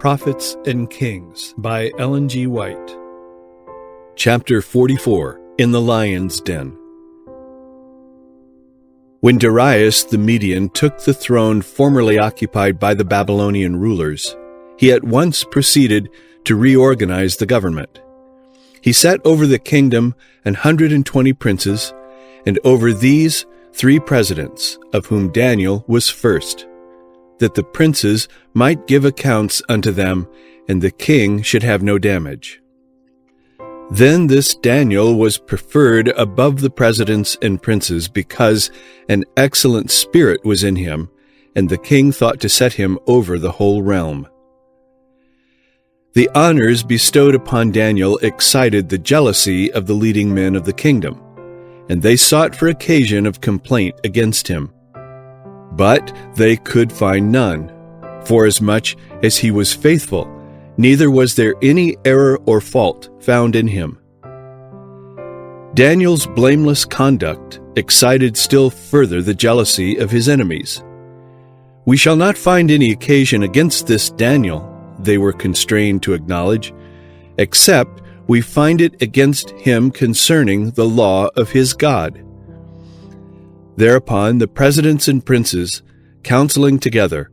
Prophets and Kings by Ellen G. White. Chapter 44, In the Lion's Den. When Darius the Median took the throne formerly occupied by the Babylonian rulers, he at once proceeded to reorganize the government. He set over the kingdom 120 princes, and over these 3 presidents, of whom Daniel was first, that the princes might give accounts unto them, and the king should have no damage. Then this Daniel was preferred above the presidents and princes, because an excellent spirit was in him, and the king thought to set him over the whole realm. The honors bestowed upon Daniel excited the jealousy of the leading men of the kingdom, and they sought for occasion of complaint against him. But they could find none, forasmuch as he was faithful, neither was there any error or fault found in him. Daniel's blameless conduct excited still further the jealousy of his enemies. "We shall not find any occasion against this Daniel," they were constrained to acknowledge, "except we find it against him concerning the law of his God." Thereupon the presidents and princes, counseling together,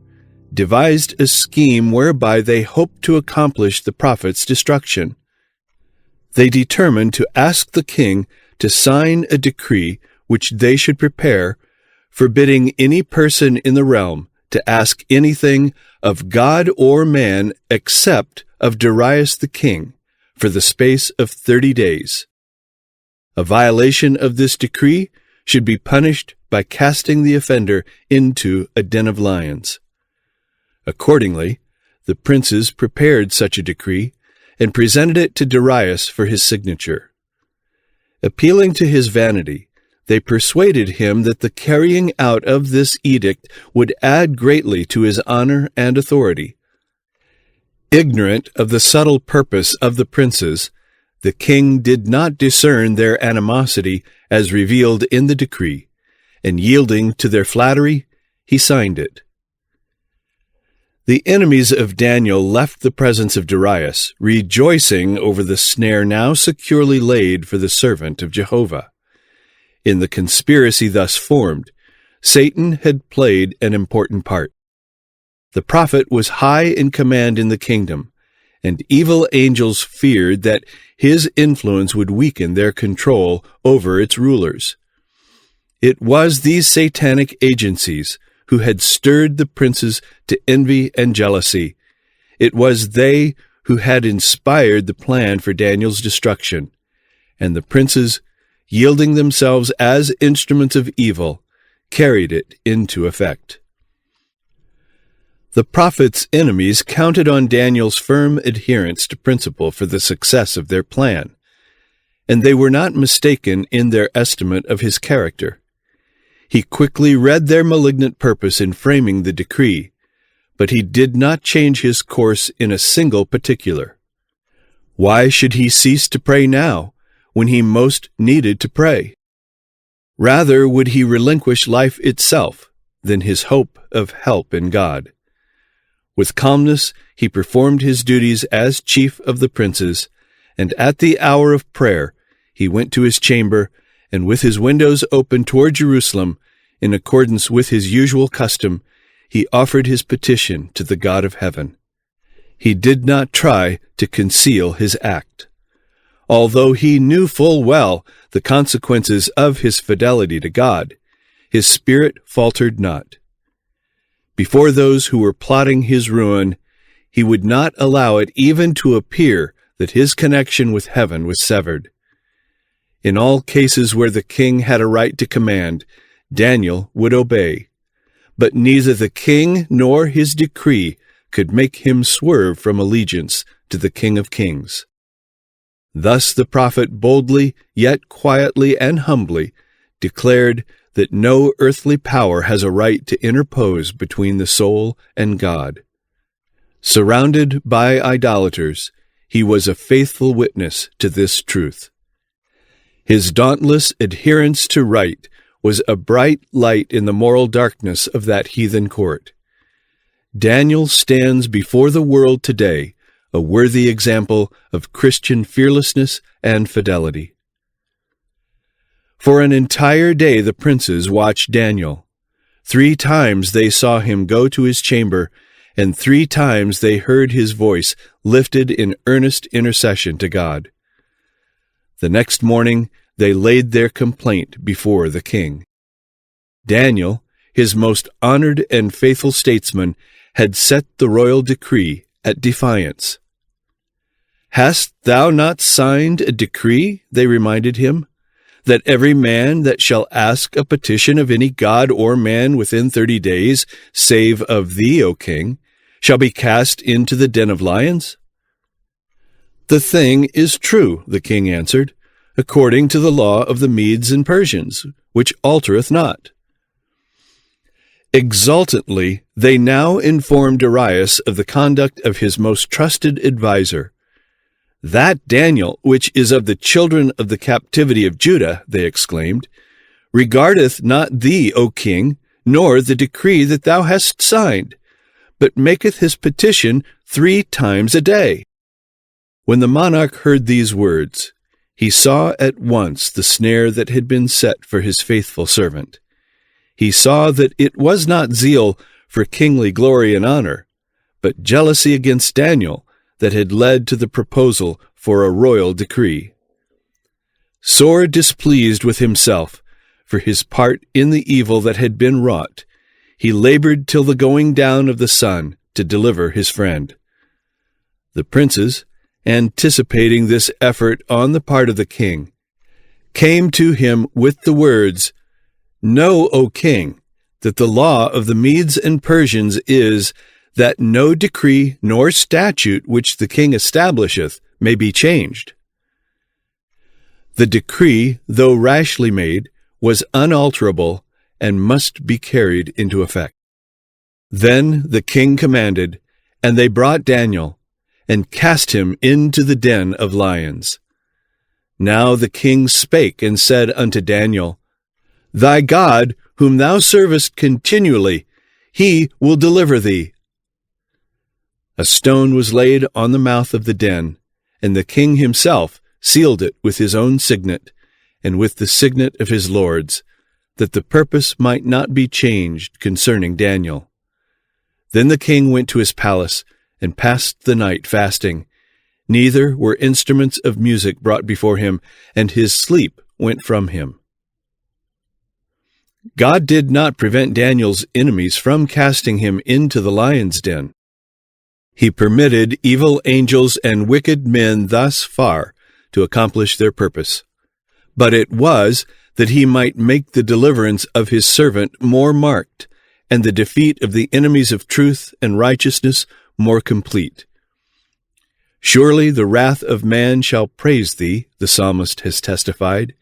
devised a scheme whereby they hoped to accomplish the prophet's destruction. They determined to ask the king to sign a decree which they should prepare, forbidding any person in the realm to ask anything of God or man except of Darius the king, for the space of 30 days. A violation of this decree should be punished by casting the offender into a den of lions. Accordingly, the princes prepared such a decree and presented it to Darius for his signature. Appealing to his vanity, they persuaded him that the carrying out of this edict would add greatly to his honor and authority. Ignorant of the subtle purpose of the princes, the king did not discern their animosity as revealed in the decree, and yielding to their flattery, he signed it. The enemies of Daniel left the presence of Darius, rejoicing over the snare now securely laid for the servant of Jehovah. In the conspiracy thus formed, Satan had played an important part. The prophet was high in command in the kingdom, and evil angels feared that his influence would weaken their control over its rulers. It was these satanic agencies who had stirred the princes to envy and jealousy. It was they who had inspired the plan for Daniel's destruction, and the princes, yielding themselves as instruments of evil, carried it into effect. The prophet's enemies counted on Daniel's firm adherence to principle for the success of their plan, and they were not mistaken in their estimate of his character. He quickly read their malignant purpose in framing the decree, but he did not change his course in a single particular. Why should he cease to pray now, when he most needed to pray? Rather would he relinquish life itself than his hope of help in God. With calmness he performed his duties as chief of the princes, and at the hour of prayer he went to his chamber, and with his windows open toward Jerusalem, in accordance with his usual custom, he offered his petition to the God of heaven. He did not try to conceal his act. Although he knew full well the consequences of his fidelity to God, his spirit faltered not. Before those who were plotting his ruin, he would not allow it even to appear that his connection with heaven was severed. In all cases where the king had a right to command, Daniel would obey. But neither the king nor his decree could make him swerve from allegiance to the King of Kings. Thus the prophet boldly, yet quietly and humbly, declared that no earthly power has a right to interpose between the soul and God. Surrounded by idolaters, he was a faithful witness to this truth. His dauntless adherence to right was a bright light in the moral darkness of that heathen court. Daniel stands before the world today, a worthy example of Christian fearlessness and fidelity. For an entire day the princes watched Daniel. 3 times they saw him go to his chamber, and 3 times they heard his voice lifted in earnest intercession to God. The next morning they laid their complaint before the king. Daniel, his most honored and faithful statesman, had set the royal decree at defiance. "Hast thou not signed a decree," they reminded him, "that every man that shall ask a petition of any god or man within 30 days, save of thee, O king, shall be cast into the den of lions?" "The thing is true," the king answered, "according to the law of the Medes and Persians, which altereth not." Exultantly, they now informed Darius of the conduct of his most trusted adviser. "That Daniel, which is of the children of the captivity of Judah," they exclaimed, "regardeth not thee, O king, nor the decree that thou hast signed, but maketh his petition 3 times a day." When the monarch heard these words, he saw at once the snare that had been set for his faithful servant. He saw that it was not zeal for kingly glory and honor, but jealousy against Daniel that had led to the proposal for a royal decree. Sore displeased with himself for his part in the evil that had been wrought, he labored till the going down of the sun to deliver his friend. The princes, anticipating this effort on the part of the king, came to him with the words, "Know, O king, that the law of the Medes and Persians is, that no decree nor statute which the king establisheth may be changed." The decree, though rashly made, was unalterable and must be carried into effect. Then the king commanded, and they brought Daniel, and cast him into the den of lions. Now the king spake and said unto Daniel, "Thy God, whom thou servest continually, he will deliver thee." A stone was laid on the mouth of the den, and the king himself sealed it with his own signet, and with the signet of his lords, that the purpose might not be changed concerning Daniel. Then the king went to his palace, and passed the night fasting. Neither were instruments of music brought before him, and his sleep went from him. God did not prevent Daniel's enemies from casting him into the lion's den. He permitted evil angels and wicked men thus far to accomplish their purpose. But it was that he might make the deliverance of his servant more marked, and the defeat of the enemies of truth and righteousness more complete. "Surely the wrath of man shall praise thee," the psalmist has testified.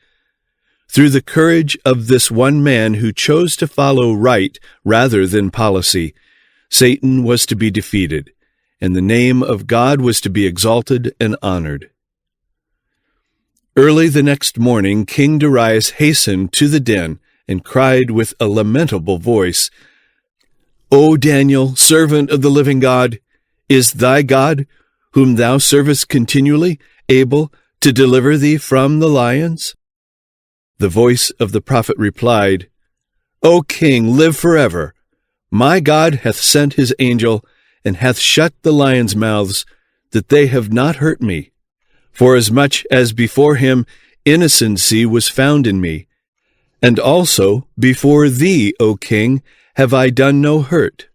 Through the courage of this one man who chose to follow right rather than policy, Satan was to be defeated, and the name of God was to be exalted and honored. Early the next morning, King Darius hastened to the den and cried with a lamentable voice, "O Daniel, servant of the living God, is thy God, whom thou servest continually, able to deliver thee from the lions?" The voice of the prophet replied, "O king, live forever. My God hath sent his angel, and hath shut the lions' mouths, that they have not hurt me. Forasmuch as before him innocency was found in me, and also before thee, O king, have I done no hurt."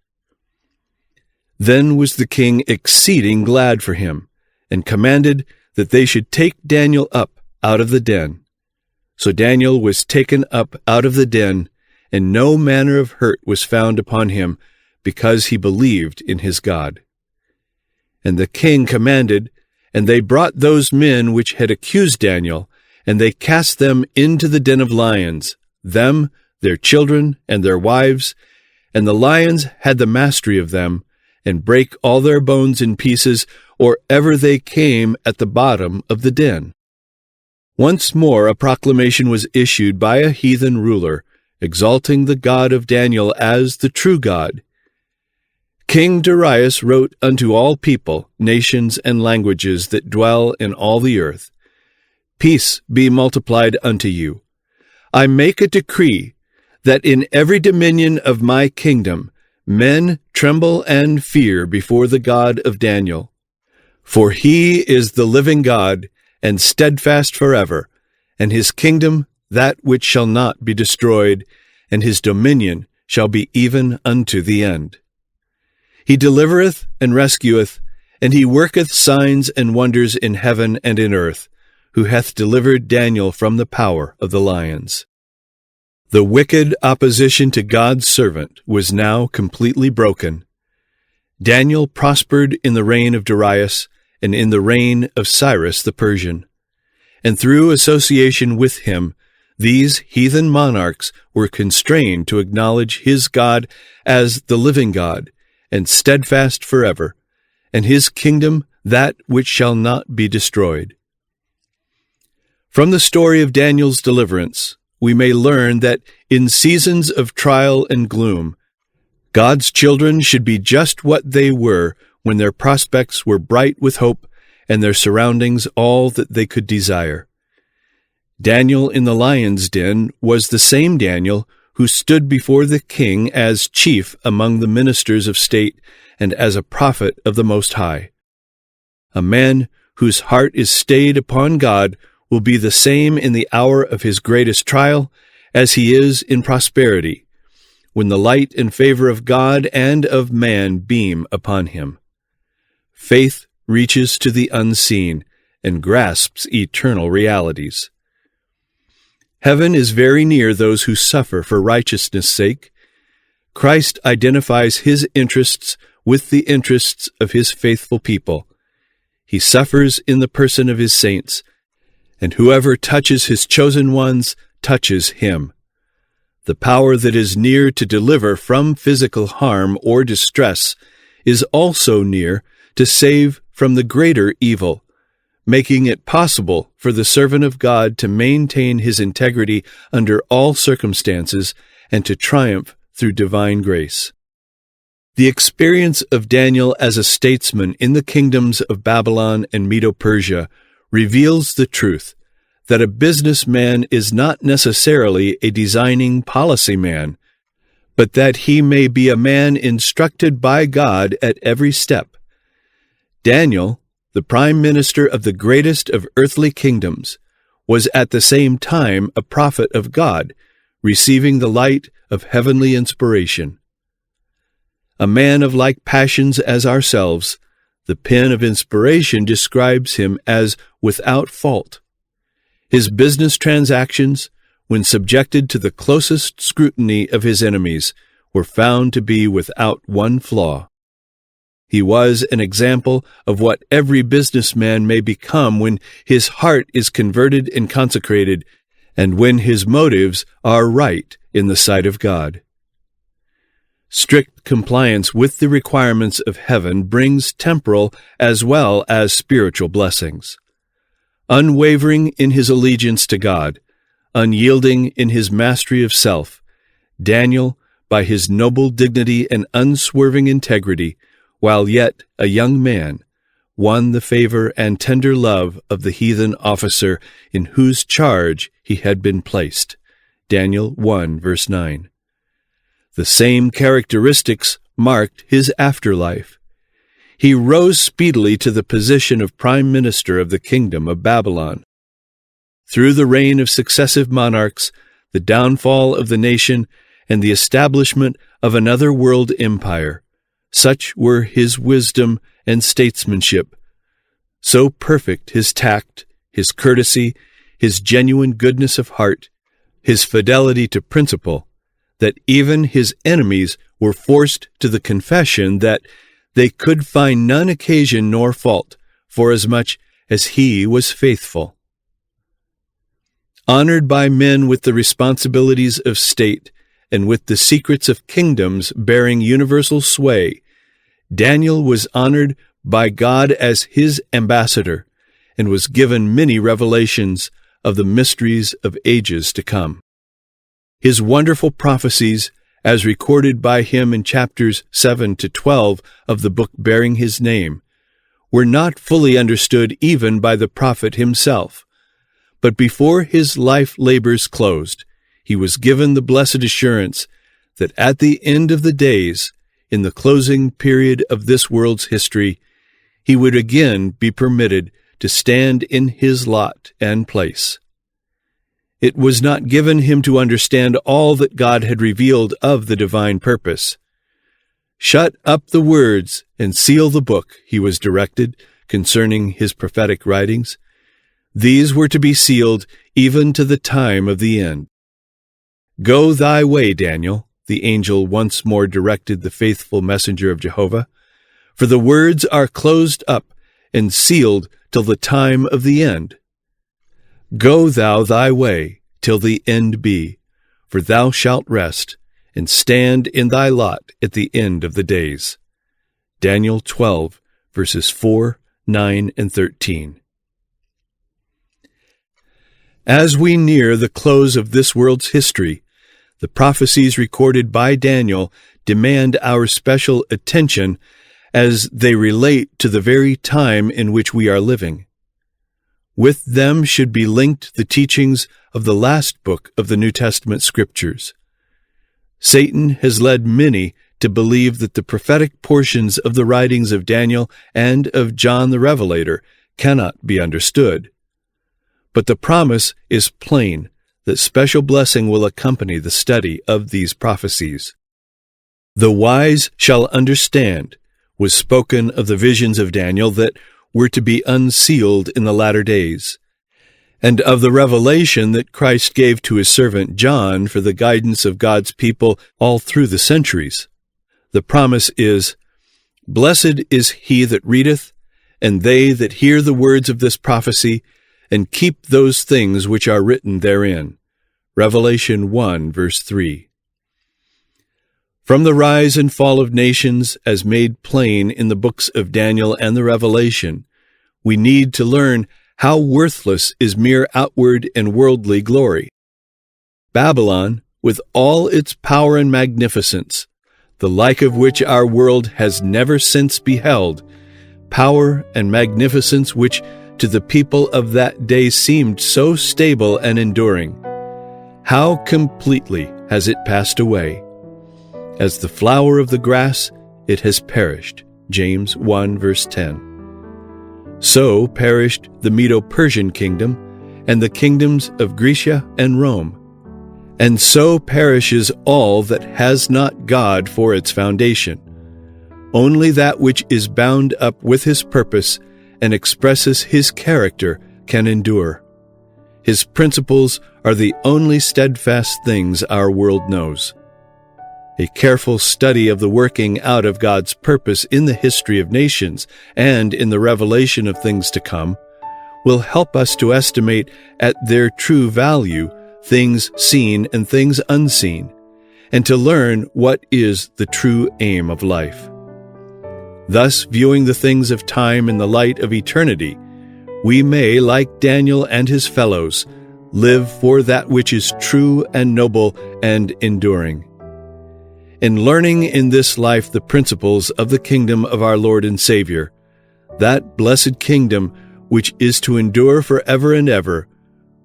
Then was the king exceeding glad for him, and commanded that they should take Daniel up out of the den. So Daniel was taken up out of the den, and no manner of hurt was found upon him, because he believed in his God. And the king commanded, and they brought those men which had accused Daniel, and they cast them into the den of lions, them, their children, and their wives, and the lions had the mastery of them, and brake all their bones in pieces, or ever they came at the bottom of the den. Once more a proclamation was issued by a heathen ruler, exalting the God of Daniel as the true God. King Darius wrote unto all people, nations, and languages that dwell in all the earth, Peace be multiplied unto you. I make a decree that in every dominion of my kingdom men tremble and fear before the God of Daniel. For he is the living God, and steadfast forever, and his kingdom that which shall not be destroyed, and his dominion shall be even unto the end. He delivereth and rescueth, and he worketh signs and wonders in heaven and in earth, who hath delivered Daniel from the power of the lions. The wicked opposition to God's servant was now completely broken. Daniel prospered in the reign of Darius and in the reign of Cyrus the Persian. And through association with him, these heathen monarchs were constrained to acknowledge his God as the living God, and steadfast forever, and his kingdom that which shall not be destroyed. From the story of Daniel's deliverance, we may learn that in seasons of trial and gloom, God's children should be just what they were when their prospects were bright with hope and their surroundings all that they could desire. Daniel in the lion's den was the same Daniel who stood before the king as chief among the ministers of state and as a prophet of the Most High. A man whose heart is stayed upon God will be the same in the hour of his greatest trial as he is in prosperity, when the light and favor of God and of man beam upon him. Faith reaches to the unseen and grasps eternal realities. Heaven is very near those who suffer for righteousness' sake. Christ identifies his interests with the interests of his faithful people. He suffers in the person of his saints, and whoever touches his chosen ones touches him. The power that is near to deliver from physical harm or distress is also near to save from the greater evil, making it possible for the servant of God to maintain his integrity under all circumstances and to triumph through divine grace. The experience of Daniel as a statesman in the kingdoms of Babylon and Medo-Persia reveals the truth that a businessman is not necessarily a designing policy man, but that he may be a man instructed by God at every step. Daniel, the prime minister of the greatest of earthly kingdoms, was at the same time a prophet of God, receiving the light of heavenly inspiration. A man of like passions as ourselves, the pen of inspiration describes him as without fault. His business transactions, when subjected to the closest scrutiny of his enemies, were found to be without one flaw. He was an example of what every businessman may become when his heart is converted and consecrated, and when his motives are right in the sight of God. Strict compliance with the requirements of heaven brings temporal as well as spiritual blessings. Unwavering in his allegiance to God, unyielding in his mastery of self, Daniel, by his noble dignity and unswerving integrity, while yet a young man, won the favor and tender love of the heathen officer in whose charge he had been placed. Daniel 1, verse 9. The same characteristics marked his afterlife. He rose speedily to the position of prime minister of the kingdom of Babylon. Through the reign of successive monarchs, the downfall of the nation, and the establishment of another world empire, such were his wisdom and statesmanship, so perfect his tact, his courtesy, his genuine goodness of heart, his fidelity to principle, that even his enemies were forced to the confession that they could find none occasion nor fault, forasmuch as he was faithful. Honored by men with the responsibilities of state, and with the secrets of kingdoms bearing universal sway, Daniel was honored by God as his ambassador, and was given many revelations of the mysteries of ages to come. His wonderful prophecies, as recorded by him in chapters 7 to 12 of the book bearing his name, were not fully understood even by the prophet himself. But before his life labors closed, he was given the blessed assurance that at the end of the days, in the closing period of this world's history, he would again be permitted to stand in his lot and place. It was not given him to understand all that God had revealed of the divine purpose. Shut up the words and seal the book, he was directed concerning his prophetic writings. These were to be sealed even to the time of the end. Go thy way, Daniel, the angel once more directed the faithful messenger of Jehovah, for the words are closed up and sealed till the time of the end. Go thou thy way till the end be, for thou shalt rest, and stand in thy lot at the end of the days. Daniel 12, verses 4, 9, and 13. As we near the close of this world's history, the prophecies recorded by Daniel demand our special attention as they relate to the very time in which we are living. With them should be linked the teachings of the last book of the New Testament Scriptures. Satan has led many to believe that the prophetic portions of the writings of Daniel and of John the Revelator cannot be understood. But the promise is plain that special blessing will accompany the study of these prophecies. The wise shall understand was spoken of the visions of Daniel that were to be unsealed in the latter days, and of the revelation that Christ gave to his servant John for the guidance of God's people all through the centuries. The promise is, "Blessed is he that readeth, and they that hear the words of this prophecy, and keep those things which are written therein." Revelation 1, verse 3. From the rise and fall of nations, as made plain in the books of Daniel and the Revelation, we need to learn how worthless is mere outward and worldly glory. Babylon, with all its power and magnificence, the like of which our world has never since beheld, power and magnificence which to the people of that day seemed so stable and enduring, how completely has it passed away! As the flower of the grass, it has perished. James 1, verse 10. So perished the Medo-Persian kingdom and the kingdoms of Grecia and Rome. And so perishes all that has not God for its foundation. Only that which is bound up with his purpose and expresses his character can endure. His principles are the only steadfast things our world knows. A careful study of the working out of God's purpose in the history of nations and in the revelation of things to come will help us to estimate at their true value things seen and things unseen, and to learn what is the true aim of life. Thus, viewing the things of time in the light of eternity, we may, like Daniel and his fellows, live for that which is true and noble and enduring. In learning in this life the principles of the kingdom of our Lord and Savior, that blessed kingdom which is to endure forever and ever,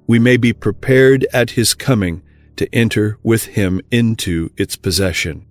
we may be prepared at his coming to enter with him into its possession.